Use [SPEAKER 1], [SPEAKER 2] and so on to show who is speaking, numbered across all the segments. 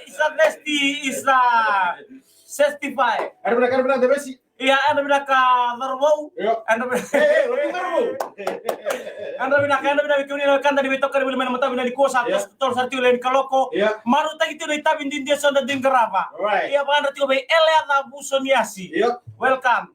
[SPEAKER 1] Isadesti is certified.
[SPEAKER 2] Ada benar de Messi.
[SPEAKER 1] Iya, anda bilang ke Norway. Anda bilang kini kan dari betok dari mana mata bilang di kuasa terus sarti lain kaloko. Maru tadi itu dari tabin di dia sonda ding geraba. Iya, anda tiga bayi Elia Busoniasi. Welcome.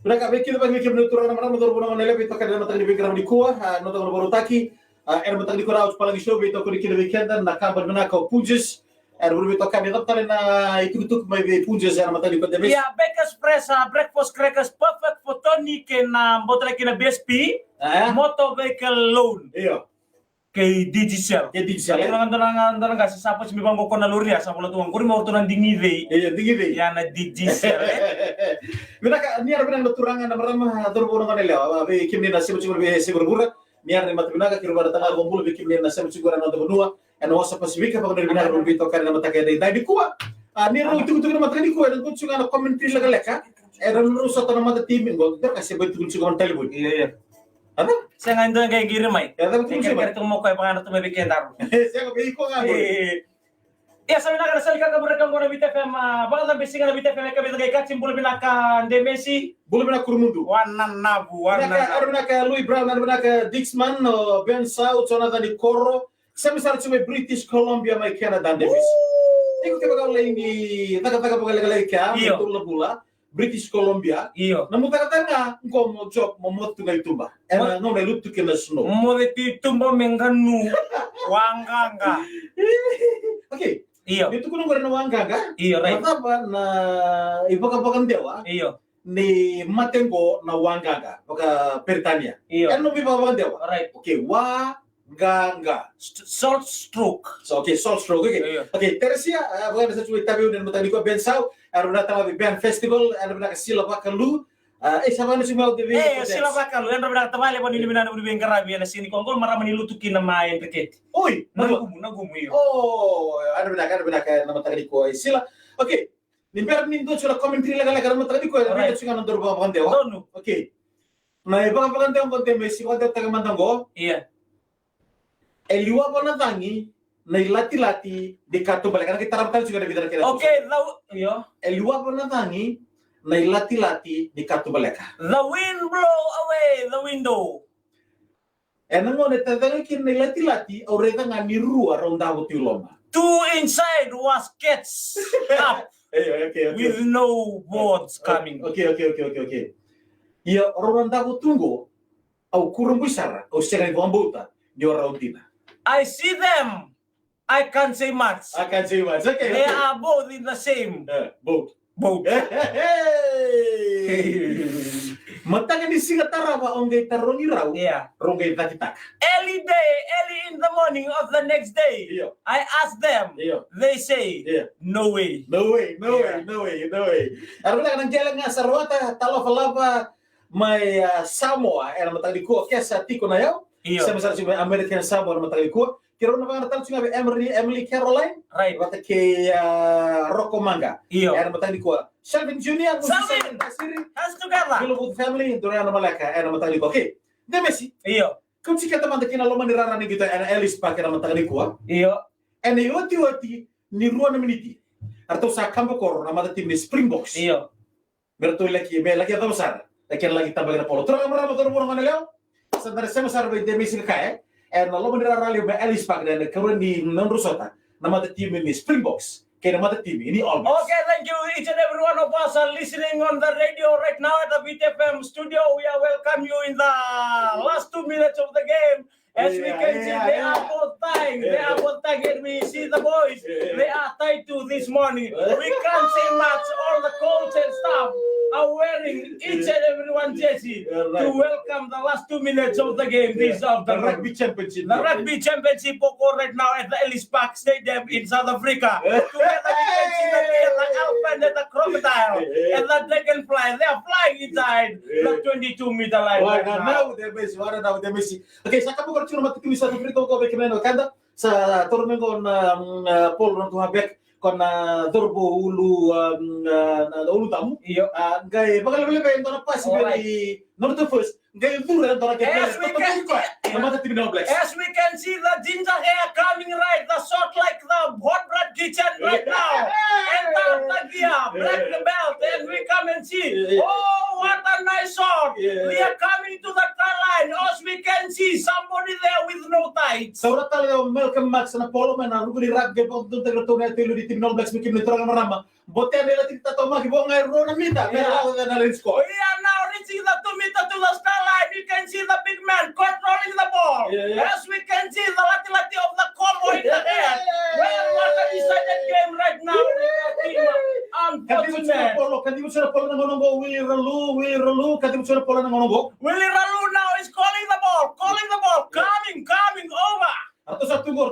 [SPEAKER 2] Sudah kak bikin menuturkan nama motor bunga nele betok dari mata di bingkram di kuah. Nota baru taki. Mata di kuah harus paling show betok di kiri weekend dan nak kabar benar kau pujes. Berbeda kami tetap na itu mai punja sana mata di kota Messi.
[SPEAKER 1] Yeah, Baker's Press breakfast crackers perfect for Tony kena motor kena BSP motor vehicle loan.
[SPEAKER 2] Iya.
[SPEAKER 1] Ke digital. Tangan kasih siapa sih bang kau naluri ya siapa tuang kuri mau tuang dingin deh.
[SPEAKER 2] Iya dingin deh.
[SPEAKER 1] Ya na digital.
[SPEAKER 2] Mina ni ada benar turangan nama ramah terburu dengan lewa. Abi kimni nasi macam berburat. Ni ada mata bina kira pada tanggal kumpul abi kimni nasi macam gua nonton benua. Wasa Pasifika pag narinig ng bito ka na matagay dahil di kuha. Niro itu na matagay di kuha dan kung suga na commentary laga leka. Niro sa tanong mata team ngo dar kasi ba itu suga man telefon.
[SPEAKER 1] Iya.
[SPEAKER 2] Ano?
[SPEAKER 1] Saya ngandang kayak gini mai.
[SPEAKER 2] Ya tapi
[SPEAKER 1] Saya kira mau kayak pangalan tuh bikin taruh.
[SPEAKER 2] Saya ko iko nga.
[SPEAKER 1] Ya sabi na kasal ka kabarang ko na BTFM bakal na bising na BTFM ka bitagay kacim bulu binaka de Messi.
[SPEAKER 2] Bulu bina kurmundu.
[SPEAKER 1] Wanan nabu.
[SPEAKER 2] Ada bina Louis Brown, ada bina Dixman, Ben South, Jonathan Di Corro. Saya misalnya cuma British Columbia, mai Canada, Davis. Iko kita bakal lagi, taga bakal lagi kaya, betul lebula British Columbia.
[SPEAKER 1] Iyo.
[SPEAKER 2] Namun taga engkau mau job mau tungai tumba. Nggak lutu kena snow.
[SPEAKER 1] Mau itu tumba mengganu, wangga.
[SPEAKER 2] Oke.
[SPEAKER 1] Iyo.
[SPEAKER 2] Itu kuno karena wangga.
[SPEAKER 1] Iyo, right.
[SPEAKER 2] Kenapa na ibakan dewa?
[SPEAKER 1] Iyo.
[SPEAKER 2] Ni matengo na wangga, baka Britania.
[SPEAKER 1] Iyo.
[SPEAKER 2] Kan lebih bawa dewa.
[SPEAKER 1] Right.
[SPEAKER 2] Oke, Ganga.
[SPEAKER 1] Salt stroke.
[SPEAKER 2] So, okay, salt stroke. Okay.
[SPEAKER 1] Yeah.
[SPEAKER 2] Okay, Teresia, bukan sa cuma tabi dan matali ko Ben Sao, ano na tama Ben Festival, ano na kasila pa kalu. Sama na sumaw de
[SPEAKER 1] sila pa kalu, ano na tamale pa nili binana uli bengkarabi na sini kongkol marama nilutukin na main paket.
[SPEAKER 2] Oy,
[SPEAKER 1] nagumu iyo.
[SPEAKER 2] Oh, ano na ka matali ko sila. Okay. Nimper nindo sila commentary laga matali ko, ano na suga nandor ba pandewa.
[SPEAKER 1] Dono.
[SPEAKER 2] Okay. Na iba pa pandewa konte Messi ko taga mandango.
[SPEAKER 1] Iya.
[SPEAKER 2] Eliwa pona tangi na ilati-lati di kartu balik karena kita ramtal juga ada bidara kita.
[SPEAKER 1] Oke, iyo.
[SPEAKER 2] Eliwa pona tangi na ilati-lati di kartu balik.
[SPEAKER 1] The wind blow away the window.
[SPEAKER 2] Enang ngone tatang kin na ilati-lati oreta ngani rua ronda wuti lomba.
[SPEAKER 1] Two inside was gets up.
[SPEAKER 2] Okay.
[SPEAKER 1] With no boards coming.
[SPEAKER 2] Okay. Ya ronda wutunggo au kurang besar au sekarang bauta di orang utina.
[SPEAKER 1] I see them. I can't say much.
[SPEAKER 2] Okay.
[SPEAKER 1] They are both in the same
[SPEAKER 2] boat. Mata kan di singatara ba onggay tarongi raw.
[SPEAKER 1] Yeah.
[SPEAKER 2] Ronggay takitak.
[SPEAKER 1] Early in the morning of the next day.
[SPEAKER 2] Yeah.
[SPEAKER 1] I ask them.
[SPEAKER 2] Yeah.
[SPEAKER 1] They say, no way.
[SPEAKER 2] No way. Ano na nang jalan nga sarwata talafalaba may Samoa era matali ko kesa tiko na yaw. Sama sa American Samoa na matali ko. Kiro na mga natal singa Emily Caroline.
[SPEAKER 1] Right.
[SPEAKER 2] Wata kay Rocco Manga. Era matali ko. Shelvin Jr.
[SPEAKER 1] Has together.
[SPEAKER 2] Gulubut family dura na malaka era matali ko. Okay. De Messi.
[SPEAKER 1] Iyo.
[SPEAKER 2] Kung si kata man kina loman nirarani kita era Ellis pa kira matali ko.
[SPEAKER 1] Iyo.
[SPEAKER 2] Ene yoti ni ruwa na miniti. Arto sa kampo kor na mata tim ni Springboks.
[SPEAKER 1] Iyo.
[SPEAKER 2] Berto lagi atau besar. Lagi tambah na polo. Terus kamera motor mo ngana lew. Sandara sama sar be de Messi ka na loman nirarani ba Ellis pa kira karon di Nandrusota. Na mata tim ni Springboks. Kaya mata tim ini almost.
[SPEAKER 1] Okay, thank you each and every one of us are listening on the radio right now at the BTFM studio. We are welcome you in the last 2 minutes of the game. As we can see, they are both tied. They are both tied. And we see the boys. They are tied to this morning. We can't see much. All the coach and staff are wearing each and every one jersey to welcome the last 2 minutes of the game. This of the
[SPEAKER 2] rugby championship.
[SPEAKER 1] The rugby championship right now at the Ellis Park Stadium in South Africa. Together we can see the elephant and the crocodile and the dragonfly. They are flying inside the 22-meter line.
[SPEAKER 2] Why now they Messi. Okay, sa kamu cuma mati kami satu frito ko bekemeno kanda sa turmen kon Paul non tuhabek kon turbo ulu ulu tamu iyo gay bakal beli bayan tona pas beli non to first gay ulu dan tona
[SPEAKER 1] as we can see the ginger hair coming right, the short like the
[SPEAKER 2] Max na polo man na ruguli rugby po tun taga tun na tilo di tim All Blacks bikin nitro marama. Bote nila tita to magi bo ngai ro na mita.
[SPEAKER 1] Yeah.
[SPEAKER 2] Na rin score.
[SPEAKER 1] We are now reaching the 2 meter to the star line. You can see the big man controlling the ball.
[SPEAKER 2] Yeah.
[SPEAKER 1] As we can see the lati-lati of the combo in the air. Well, what a decided game right now. Unfortunate.
[SPEAKER 2] Kati mo sila polo na ngonongo Willie Ralu, kati mo sila polo na ngonongo.
[SPEAKER 1] Willie Ralu now is calling the ball, coming over.
[SPEAKER 2] Ato sa tumor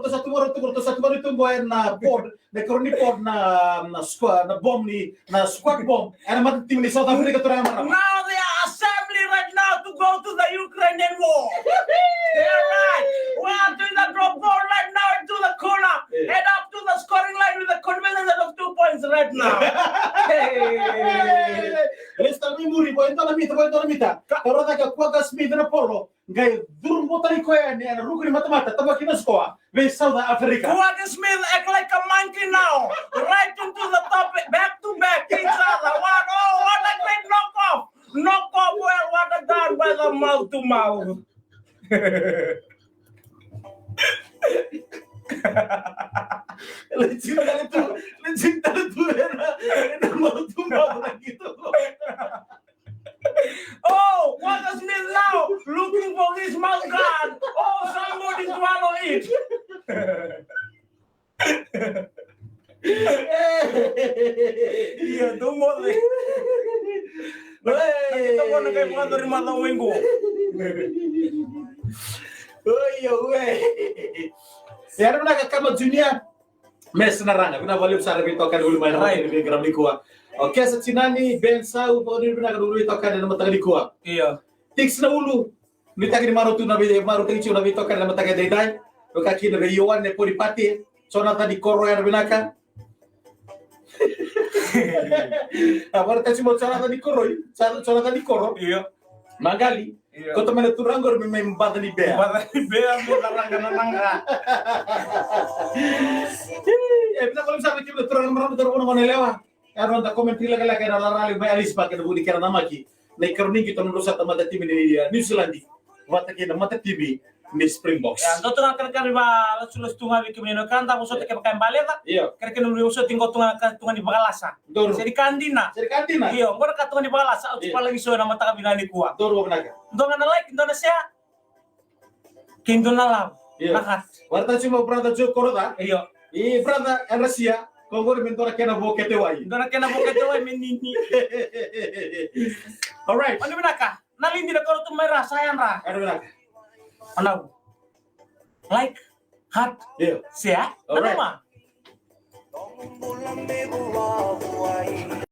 [SPEAKER 2] itunggo ay na pod, na koroni pod na squad, na bomb ni, na squad bomb. Ano man team ni South Africa to na marama.
[SPEAKER 1] Now they are assembling right now to go to the Ukrainian war. They're right. We are doing the drop ball right now into the corner.
[SPEAKER 2] Yeah.
[SPEAKER 1] Head up to the scoring line with a convenience of 2 points right now. Hey.
[SPEAKER 2] Lesta mi muri po ento na mita. Pero naga kuaga Smith na polo. Gay durun botani ko yan na rugri mata tabaki na skoa. Ve South Africa.
[SPEAKER 1] Kuwagi Smith act like a monkey now. Right into the top, back to back each other. What a great knockoff. Knockoff, well, what a done by the mouth to mouth.
[SPEAKER 2] Legit itu na mau gitu.
[SPEAKER 1] Oh, what a Smith now looking for his mouth guard. Oh, somebody swallow it. Iya, tunggu deh. Kita mau kayak bukan dari malam minggu.
[SPEAKER 2] Oh iya, weh. Ya, ada nak kamu dunia. Mes naranga, kuna valeu usar bito kan ulu main rai ni gram di kuah. Oke, sacinani bensau po ni bina ulu bito kan na mata di kuah.
[SPEAKER 1] Iya.
[SPEAKER 2] Tix na ulu. Ni tagi ni marutu na bide marutu ni na bito kan na mata dai dai. O kaki na yowan ne pori pati. Sona tadi koro ya binaka. Agora tá se mostrando de coro, só de coro.
[SPEAKER 1] Iya.
[SPEAKER 2] Magali.
[SPEAKER 1] Iya.
[SPEAKER 2] Kau teman itu ranggor memang bada di bea.
[SPEAKER 1] Bada di bea nangga.
[SPEAKER 2] Bisa kalau misalnya kita turang meram turun mana lewa. Karena tak komentar lagi ada lari bay alis pakai debu di kerana maki. Naik kerning kita menurut satu mata tim ini dia New Zealand. Mata kita mata TV di Springboks.
[SPEAKER 1] Ya, doutor ang kare ba sulos tunga wiki menino kanta mo sote ke pakai baleta.
[SPEAKER 2] Iya.
[SPEAKER 1] Kare kenu mo sote tingo tunga di bagalasa.
[SPEAKER 2] Doro.
[SPEAKER 1] Sedi kandina. Iya, ngora ka tunga di bagalasa au pala giso na mata kabinani kuwa.
[SPEAKER 2] Doro benaga.
[SPEAKER 1] Ndonga na like Indonesia. Kindo na lam.
[SPEAKER 2] Iya.
[SPEAKER 1] Nakat.
[SPEAKER 2] Warta cuma berada jo koroda.
[SPEAKER 1] Iya.
[SPEAKER 2] Berada Rusia. Kongor mentora kena bokete wai.
[SPEAKER 1] Ndona kena bokete wai menini.
[SPEAKER 2] Alright.
[SPEAKER 1] Ano binaka? Nalindi na koro tumay ra sayang ra.
[SPEAKER 2] Ano benaga?
[SPEAKER 1] Ano? Like, heart,
[SPEAKER 2] Iya.
[SPEAKER 1] share, ano
[SPEAKER 2] Alright.
[SPEAKER 1] ma?